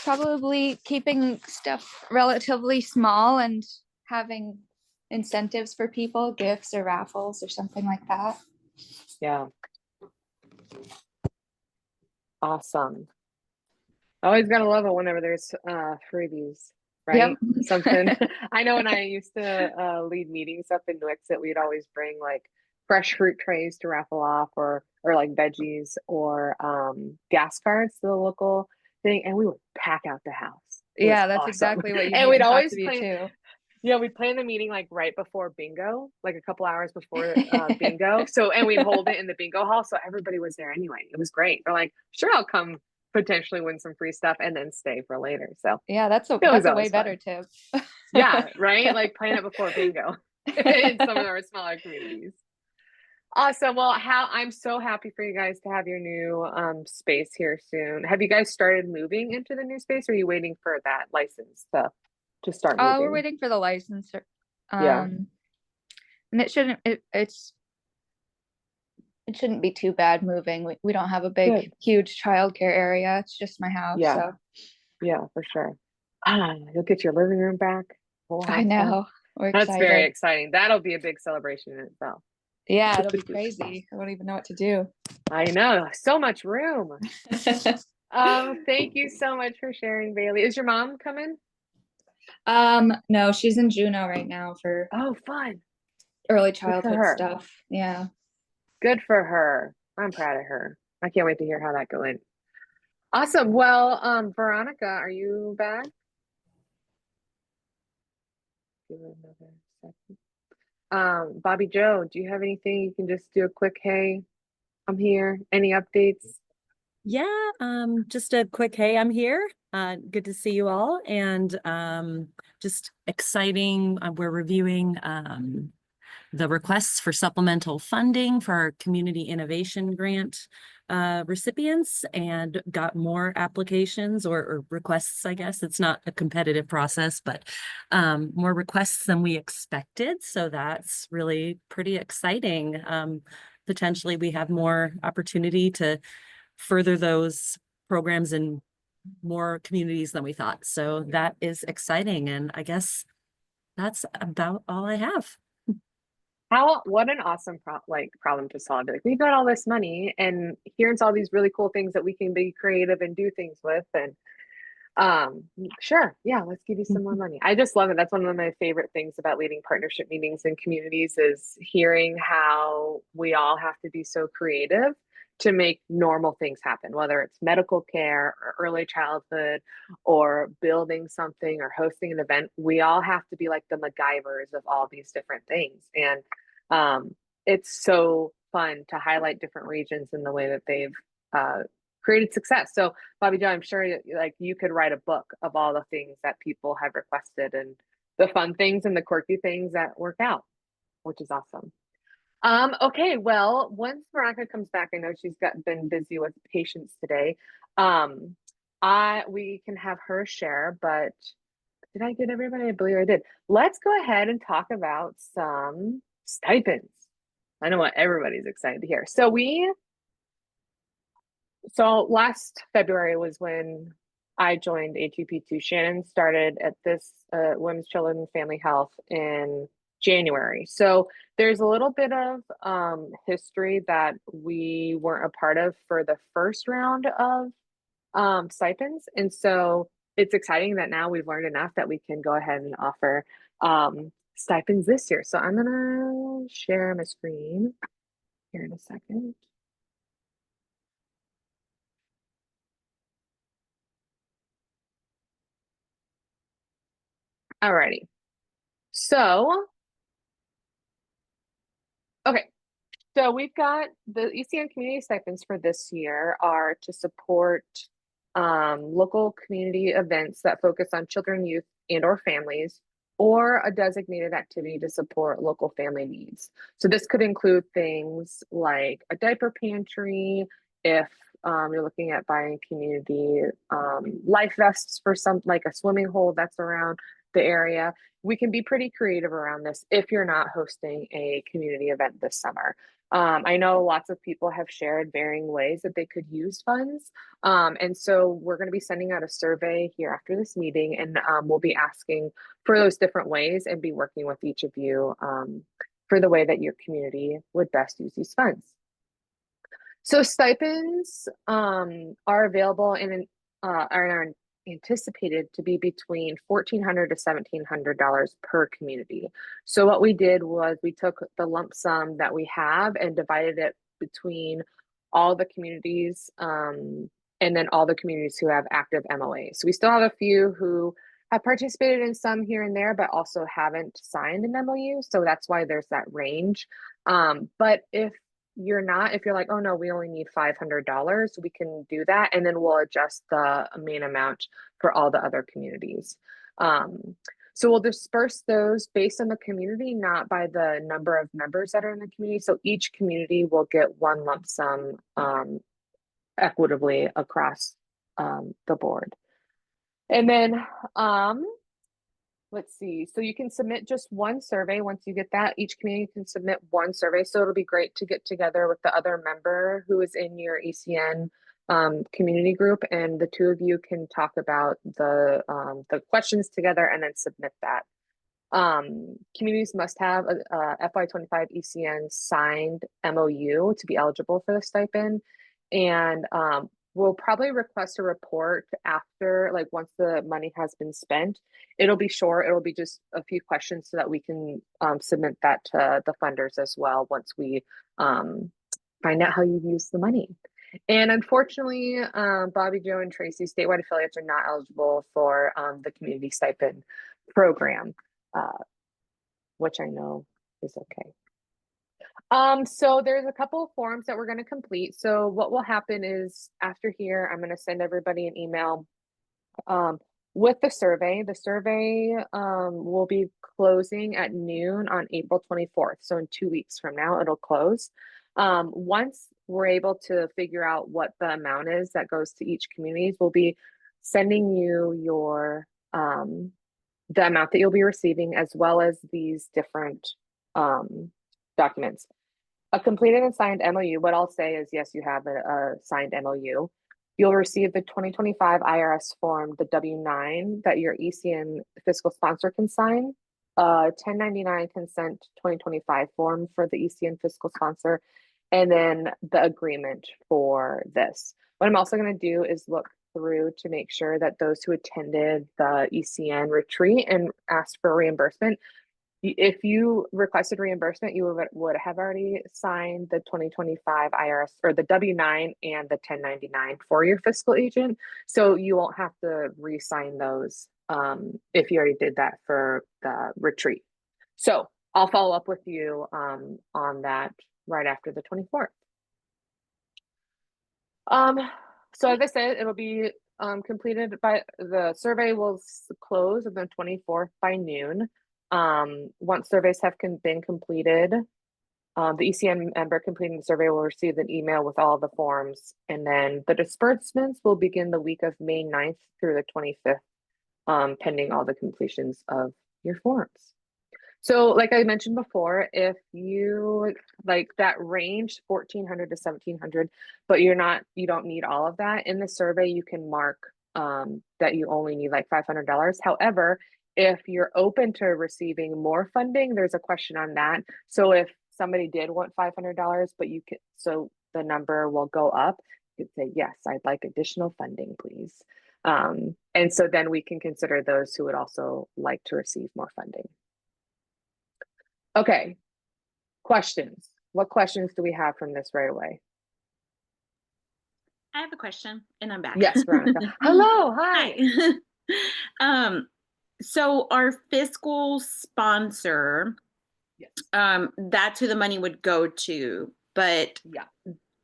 Probably keeping stuff relatively small and having incentives for people, gifts or raffles or something like that. Yeah. Awesome. Always gotta love it whenever there's freebies, right? Yep. Something. I know when I used to lead meetings up in Nuiqsut, we'd always bring like fresh fruit trays to raffle off or like veggies or gas cards to the local thing, and we would pack out the house. Yeah, that's awesome. Exactly what you and need we'd in always Kotzebue too. Yeah, we'd plan the meeting like right before bingo, like a couple hours before bingo. And we'd hold it in the bingo hall. So everybody was there anyway. It was great. They're like, sure, I'll come potentially win some free stuff and then stay for later. So yeah, that's a way better tip. Yeah, right? Like plan it before bingo in some of our smaller communities. Awesome. Well, I'm so happy for you guys to have your new space here soon. Have you guys started moving into the new space, or are you waiting for that license to start moving? We're waiting for the license. Yeah. And it shouldn't be too bad moving. We don't have a big, huge childcare area. It's just my house. Yeah. So. Yeah, for sure. You'll get your living room back. I know. We're That's excited. very exciting. That'll be a big celebration in itself. Yeah, it'll be crazy. I don't even know what to do. I know. So much room. Thank you so much for sharing, Bailey. Is your mom coming? No, she's in Juneau right now for Oh, fun. early Good for childhood her. stuff. Yeah. Good for her. I'm proud of her. I can't wait to hear how that goes. Awesome. Well, Veronica, are you back? Give it another second. Bobby Joe, do you have anything? You can just do a quick, hey, I'm here. Any updates? Yeah, just a quick hey, I'm here. Good to see you all, and just exciting. We're reviewing the requests for supplemental funding for our community innovation grant recipients, and got more applications or requests, I guess. It's not a competitive process, but more requests than we expected. So that's really pretty exciting. Potentially we have more opportunity to further those programs in more communities than we thought. So that is exciting. And I guess that's about all I have. What an awesome problem to solve. Like, we've got all this money and here's all these really cool things that we can be creative and do things with. And sure, yeah, let's give you some more money. I just love it. That's one of my favorite things about leading partnership meetings in communities is hearing how we all have to be so creative to make normal things happen, whether it's medical care or early childhood or building something or hosting an event. We all have to be like the MacGyvers of all these different things. And it's so fun to highlight different regions in the way that they've created success. So Bobby Joe, I'm sure like you could write a book of all the things that people have requested and the fun things and the quirky things that work out, which is awesome. Okay, well, once Veronica comes back, I know she's been busy with patients today. We can have her share, but did I get everybody? I believe I did. Let's go ahead and talk about some stipends. I know what everybody's excited to hear. So last February was when I joined HUP2. Shannon started at this Women's Children and Family Health in January. So there's a little bit of history that we weren't a part of for the first round of stipends. And so it's exciting that now we've learned enough that we can go ahead and offer stipends this year. So I'm gonna share my screen here in a second. Alrighty. So, okay. So we've got the ECN community stipends for this year are to support local community events that focus on children, youth, and or families, or a designated activity to support local family needs. So this could include things like a diaper pantry, if you're looking at buying community life vests for like a swimming hole that's around the area. We can be pretty creative around this if you're not hosting a community event this summer. I know lots of people have shared varying ways that they could use funds. And so we're going to be sending out a survey here after this meeting, and we'll be asking for those different ways and be working with each of you for the way that your community would best use these funds. So stipends are available and are anticipated to be between $1,400 to $1,700 per community. So what we did was we took the lump sum that we have and divided it between all the communities and then all the communities who have active MOAs. So we still have a few who have participated in some here and there, but also haven't signed an MOU. So that's why there's that range. But if you're like, oh no, we only need $500, we can do that. And then we'll adjust the main amount for all the other communities. So we'll disperse those based on the community, not by the number of members that are in the community. So each community will get one lump sum equitably across the board. And then let's see. So you can submit just one survey. Once you get that, each community can submit one survey. So it'll be great to get together with the other member who is in your ECN community group, and the two of you can talk about the questions together and then submit that. Communities must have a FY25 ECN signed MOU to be eligible for the stipend. And we'll probably request a report after, like once the money has been spent. It'll be short. It'll be just a few questions so that we can submit that to the funders as well once we find out how you use the money. And unfortunately, Bobby, Joe, and Tracy statewide affiliates are not eligible for the community stipend program, which I know is okay. So there's a couple of forms that we're going to complete. So what will happen is after here, I'm going to send everybody an email with the survey. The survey will be closing at noon on April 24th. So in 2 weeks from now, it'll close. Once we're able to figure out what the amount is that goes to each community, we'll be sending you your the amount that you'll be receiving, as well as these different documents. A completed and signed MOU, what I'll say is, yes, you have a signed MOU. You'll receive the 2025 IRS form, the W-9 that your ECN fiscal sponsor can sign, 1099 consent 2025 form for the ECN fiscal sponsor, and then the agreement for this. What I'm also going to do is look through to make sure that those who attended the ECN retreat and asked for reimbursement, if you requested reimbursement, you would have already signed the 2025 IRS or the W-9 and the 1099 for your fiscal agent. So you won't have to re-sign those if you already did that for the retreat. So I'll follow up with you on that right after the 24th. So as I said, it'll be completed by the survey will close on the 24th by noon. Once surveys have been completed, the ECN member completing the survey will receive an email with all the forms, and then the disbursements will begin the week of May 9th through the 25th, pending all the completions of your forms. So like I mentioned before, if you like that range 1,400 to 1,700, but you don't need all of that, in the survey you can mark that you only need like $500. However, if you're open to receiving more funding, there's a question on that. So if somebody did want $500, but you could, so the number will go up, you could say, yes, I'd like additional funding, please. And so then we can consider those who would also like to receive more funding. Okay, questions. What questions do we have from this right away? I have a question and I'm back. Yes, Veronica. Hello, hi. Hi. So our fiscal sponsor, Yes. That's who the money would go to. But yeah,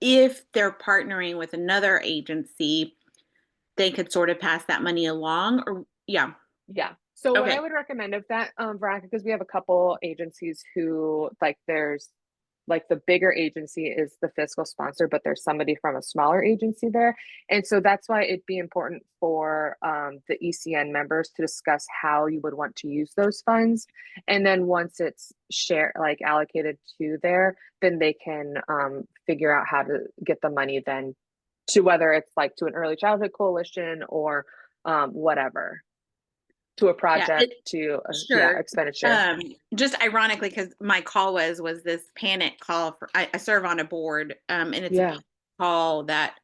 if they're partnering with another agency, they could sort of pass that money along, or yeah. Yeah. So what I would recommend of that, Veronica, because we have a couple agencies who there's like the bigger agency is the fiscal sponsor, but there's somebody from a smaller agency there. And so that's why it'd be important for the ECN members to discuss how you would want to use those funds. And then once it's allocated to there, then they can figure out how to get the money then to whether it's to an early childhood coalition or whatever. To a project, to expenditure. Just ironically, because my call was this panic call for I serve on a board, and it's a call that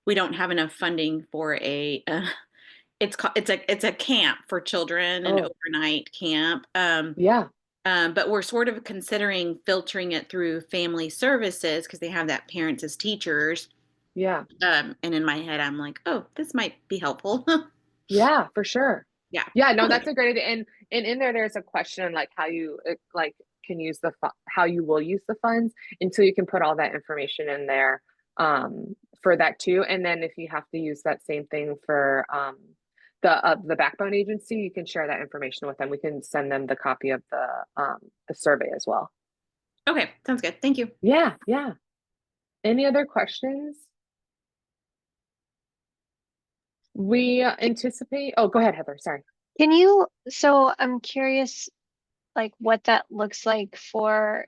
we don't have enough funding for it's a camp for children, an overnight camp. But we're sort of considering filtering it through family services because they have that parents as teachers. Yeah. And in my head, I'm like, oh, this might be helpful. Yeah, for sure. Yeah. Yeah, no, that's a great idea. And in there's a question like how you can use how you will use the funds, and so you can put all that information in there for that too. And then if you have to use that same thing for the backbone agency, you can share that information with them. We can send them the copy of the survey as well. Okay, sounds good. Thank you. Yeah, yeah. Any other questions? We anticipate, go ahead, Heather, sorry. So I'm curious, what that looks like for,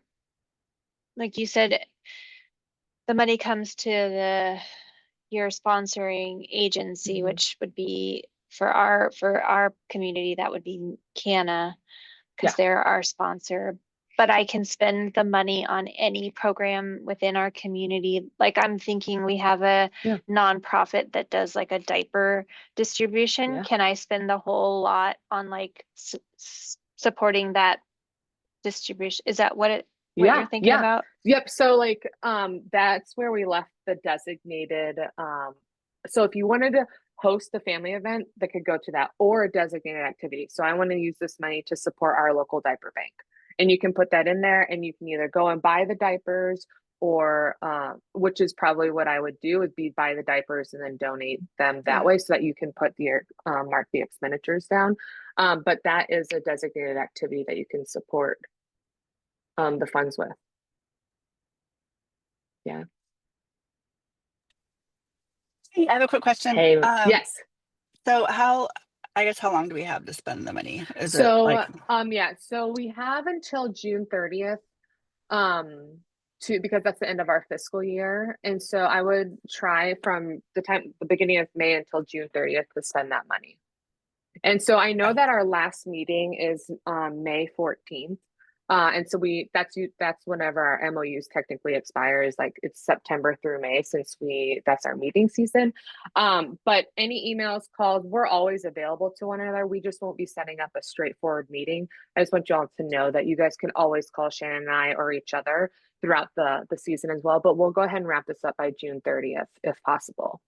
like you said, the money comes to your sponsoring agency, which would be for our community, that would be CANA, because they're our sponsor. but I can spend the money on any program within our community. Like I'm thinking we have a Yeah. nonprofit that does like a diaper distribution. Yeah. Can I spend the whole lot on like supporting that distribution? Is that what you're Yeah, thinking yeah. about? Yep. So like that's where we left the designated so if you wanted to host a family event that could go to that or a designated activity. So I want to use this money to support our local diaper bank. And you can put that in there and you can either go and buy the diapers or which is probably what I would do would be buy the diapers and then donate them that way so that you can put the mark the expenditures down. But that is a designated activity that you can support the funds with. Yeah. Hey, I have a quick question. Hey, yes. So I guess how long do we have to spend the money? Is it So like, yeah, so we have until June 30th to because that's the end of our fiscal year. And so I would try from the beginning of May until June 30th to spend that money. And so I know that our last meeting is May 14th. And so that's whenever our MOUs technically expires, like it's September through May since that's our meeting season. But any emails, calls, we're always available to one another. We just won't be setting up a straightforward meeting. I just want y'all to know that you guys can always call Shannon and I or each other throughout the season as well. But we'll go ahead and wrap this up by June 30th if possible.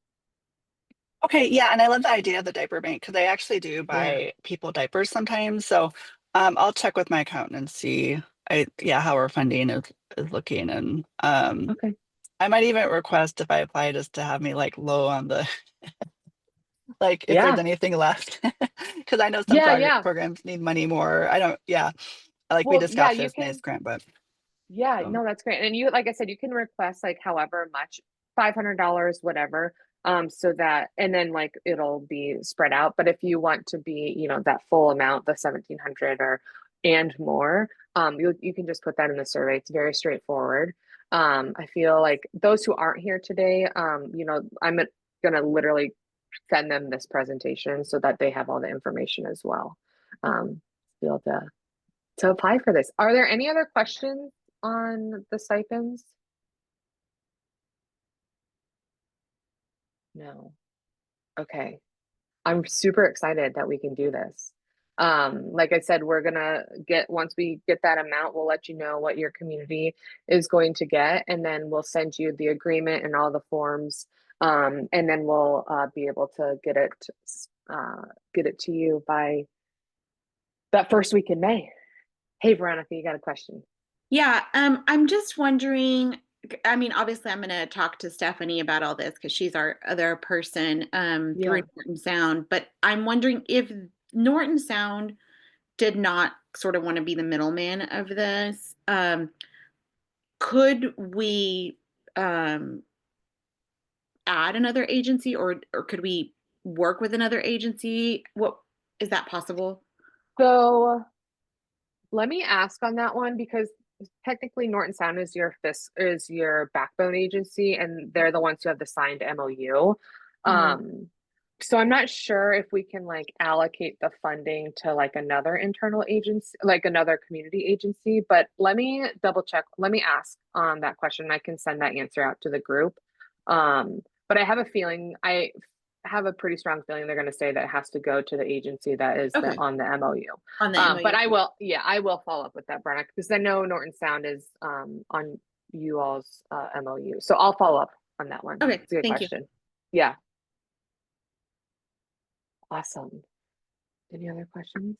okay, yeah, and I love the idea of the diaper bank because I actually do buy people diapers sometimes. So I'll check with my accountant and see how our funding is looking. And Okay. I might even request if I apply just to have me like low on the like if there's anything left. Because I know some programs need money more. I don't, like we Well, just yeah, got you this can. nice grant, but Yeah, no, that's great. And you, like I said, you can request like however much, $500, whatever, so that, and then like it'll be spread out. But if you want to be, that full amount, the 1,700 and more, you can just put that in the survey. It's very straightforward. I feel like those who aren't here today, I'm gonna literally send them this presentation so that they have all the information as well. To be able to apply for this. Are there any other questions on the stipends? No. Okay. I'm super excited that we can do this. Like I said, we're gonna once we get that amount, we'll let you know what your community is going to get, and then we'll send you the agreement and all the forms. And then we'll be able to get it to you by that first week in May. Hey, Veronica, you got a question? Yeah, I'm just wondering, I mean, obviously I'm gonna talk to Stephanie about all this because she's our other person through Norton Sound, but I'm wondering if Norton Sound did not sort of want to be the middleman of this, could we add another agency or could we work with another agency? What is that possible? So let me ask on that one because technically Norton Sound is your backbone agency and they're the ones who have the signed MOU. So I'm not sure if we can like allocate the funding to like another internal agency, like another community agency, but let me double check. Let me ask on that question. I can send that answer out to the group. But I have a pretty strong feeling they're going to say that it has to go to the agency that is on the MOU. On the MOU. But I will follow up with that, Brenna, because I know Norton Sound is on you all's MOU. So I'll follow up on that one. Okay, it's a good thank question. Yeah. Awesome. Any other questions?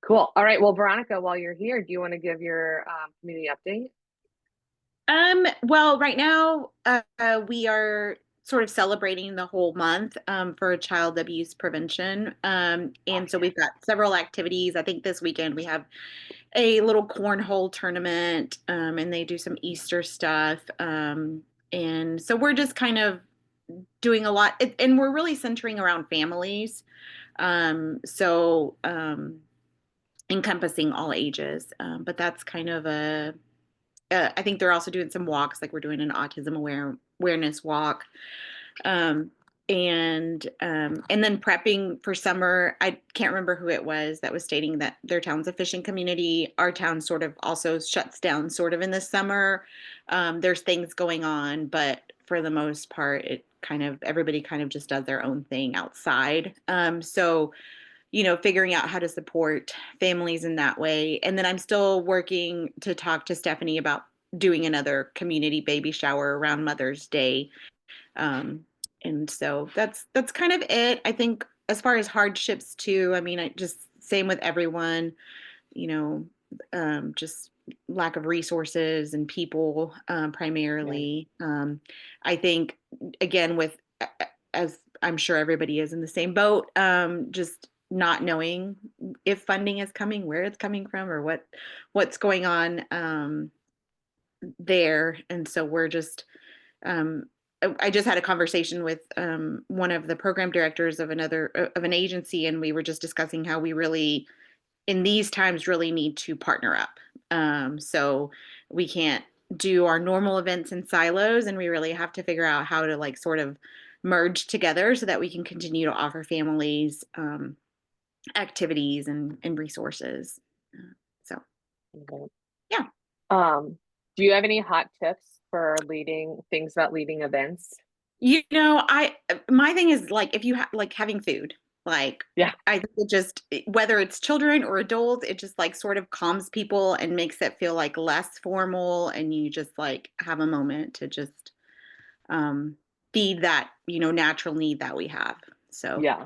Cool. All right. Well, Veronica, while you're here, do you want to give your community update? Well, right now, we are sort of celebrating the whole month for child abuse prevention. And so we've got several activities. I think this weekend we have a little cornhole tournament and they do some Easter stuff. And so we're just kind of doing a lot and we're really centering around families. Encompassing all ages. But that's kind of I think they're also doing some walks, like we're doing an autism awareness walk. and then prepping for summer. I can't remember who it was that was stating that their town's a fishing community. Our town sort of also shuts down sort of in the summer. There's things going on, but for the most part, everybody kind of just does their own thing outside. So, figuring out how to support families in that way. And then I'm still working to talk to Stephanie about doing another community baby shower around Mother's Day. And so that's kind of it. I think as far as hardships too, I mean, I just same with everyone, just lack of resources and people, primarily. I think again, as I'm sure everybody is in the same boat, just not knowing if funding is coming, where it's coming from, or what's going on, there. And so we're just, I just had a conversation with one of the program directors of an agency, and we were just discussing how we really, in these times, really need to partner up. So we can't do our normal events in silos, and we really have to figure out how to sort of merge together so that we can continue to offer families activities and resources. So, yeah. Do you have any hot tips for leading events? My thing is if you having food, yeah, I think it just, whether it's children or adults, it just sort of calms people and makes it feel less formal, and you just have a moment to just feed that, natural need that we have. So yeah,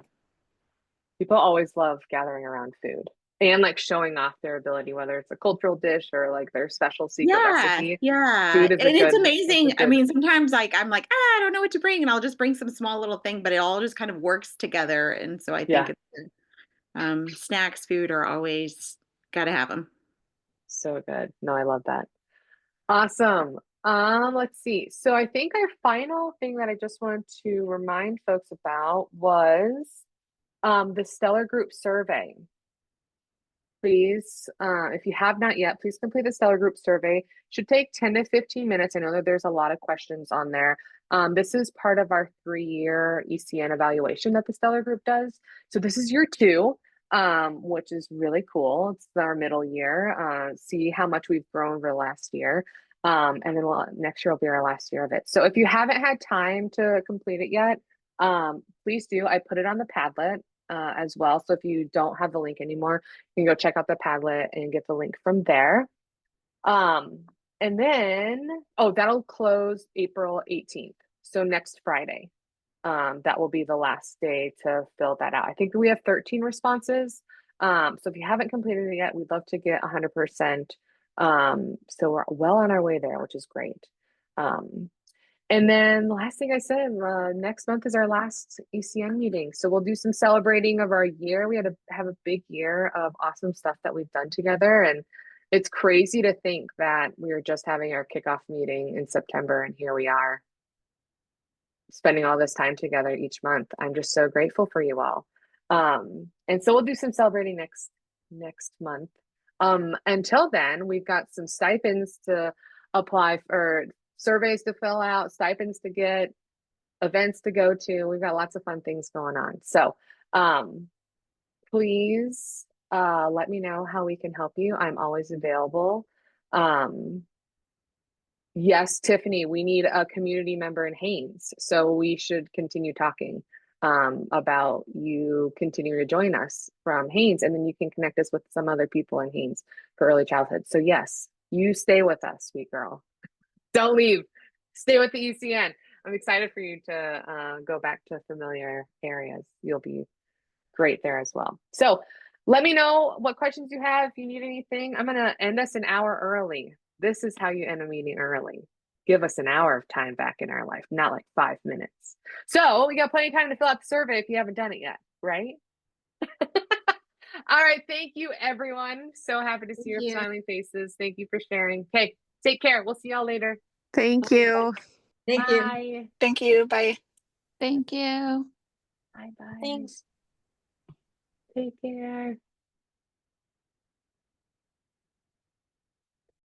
people always love gathering around food and showing off their ability, whether it's a cultural dish or their special secret recipe. Yeah. Food is and it's amazing. I mean, sometimes I'm I don't know what to bring, and I'll just bring some small little thing, but it all just kind of works together. And so I think it's snacks, food are always gotta have them. So good. No, I love that. Awesome. Let's see. So I think our final thing that I just wanted to remind folks about was the Stellar Group survey. Please, if you have not yet, please complete the Stellar Group survey. Should take 10 to 15 minutes. I know that there's a lot of questions on there. This is part of our 3-year ECN evaluation that the Stellar Group does. So this is year 2, which is really cool. It's our middle year. See how much we've grown over the last year. And then next year will be our last year of it. So if you haven't had time to complete it yet, please do. I put it on the Padlet as well. So if you don't have the link anymore, you can go check out the Padlet and get the link from there. And then, that'll close April 18th. So next Friday, that will be the last day to fill that out. I think we have 13 responses. So if you haven't completed it yet, we'd love to get 100%. So we're well on our way there, which is great. And then the last thing I said, next month is our last ECN meeting. So we'll do some celebrating of our year. We had to have a big year of awesome stuff that we've done together. And it's crazy to think that we were just having our kickoff meeting in September, and here we are spending all this time together each month. I'm just so grateful for you all. And so we'll do some celebrating next month. Until then, we've got some stipends to apply for, surveys to fill out, stipends to get, events to go to. We've got lots of fun things going on. So please let me know how we can help you. I'm always available. Yes, Tiffany, we need a community member in Haines. So we should continue talking about you continuing to join us from Haines, and then you can connect us with some other people in Haines for early childhood. So yes, you stay with us, sweet girl. Don't leave. Stay with the ECN. I'm excited for you to go back to familiar areas. You'll be great there as well. So let me know what questions you have. If you need anything, I'm going to end us an hour early. This is how you end a meeting early. Give us an hour of time back in our life, not 5 minutes. So we got plenty of time to fill out the survey if you haven't done it yet, right? All right. Thank you, everyone. So happy to see your smiling faces. Thank you for sharing. Okay. Take care. We'll see y'all later. Thank you. Thank you. Bye. Thank you. Bye. Thank you. Bye. Thanks. Take care.